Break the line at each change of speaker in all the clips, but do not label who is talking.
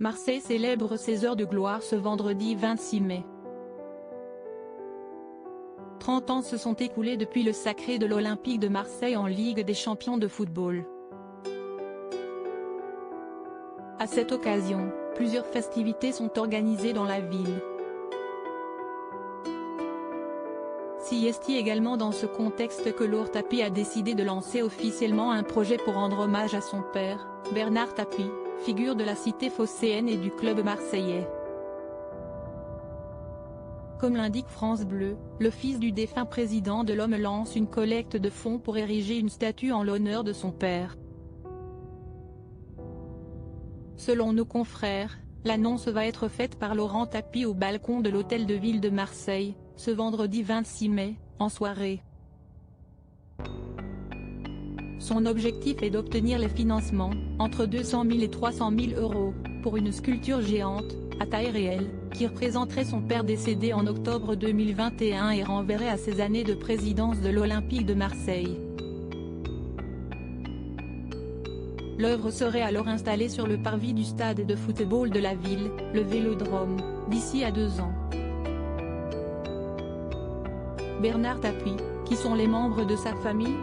Marseille célèbre ses heures de gloire ce vendredi 26 mai. 30 ans se sont écoulés depuis le sacré de l'Olympique de Marseille en Ligue des champions de football. À cette occasion, plusieurs festivités sont organisées dans la ville. C'est également dans ce contexte que Laure Tapie a décidé de lancer officiellement un projet pour rendre hommage à son père, Bernard Tapie, figure de la cité phocéenne et du club marseillais. Comme l'indique France Bleu, le fils du défunt président de l'Homme lance une collecte de fonds pour ériger une statue en l'honneur de son père. Selon nos confrères, l'annonce va être faite par Laurent Tapie au balcon de l'hôtel de ville de Marseille, ce vendredi 26 mai, en soirée. Son objectif est d'obtenir les financements, entre 200 000 et 300 000 €, pour une sculpture géante, à taille réelle, qui représenterait son père décédé en octobre 2021 et renverrait à ses années de présidence de l'Olympique de Marseille. L'œuvre serait alors installée sur le parvis du stade de football de la ville, le Vélodrome, d'ici à 2 ans. Bernard Tapie, qui sont les membres de sa famille?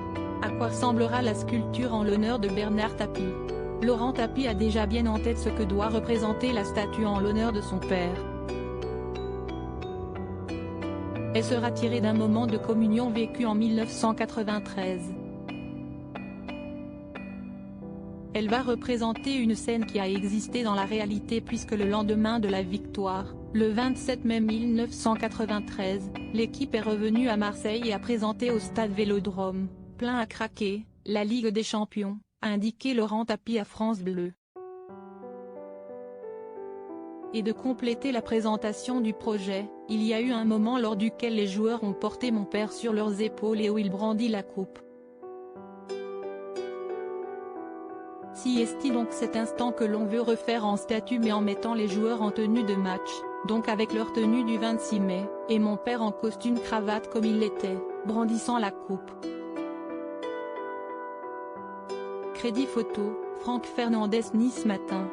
À quoi ressemblera la sculpture en l'honneur de Bernard Tapie? Laurent Tapie a déjà bien en tête ce que doit représenter la statue en l'honneur de son père. Elle sera tirée d'un moment de communion vécu en 1993. Elle va représenter une scène qui a existé dans la réalité puisque le lendemain de la victoire, le 27 mai 1993, l'équipe est revenue à Marseille et a présenté au stade Vélodrome, plein à craquer, la Ligue des champions, a indiqué Laurent Tapie à France Bleu. Et de compléter la présentation du projet, il y a eu un moment lors duquel les joueurs ont porté mon père sur leurs épaules et où il brandit la coupe. C'est donc cet instant que l'on veut refaire en statue mais en mettant les joueurs en tenue de match, donc avec leur tenue du 26 mai, et mon père en costume cravate comme il l'était, brandissant la coupe. Crédit photo, Franck Fernandez Nice Matin.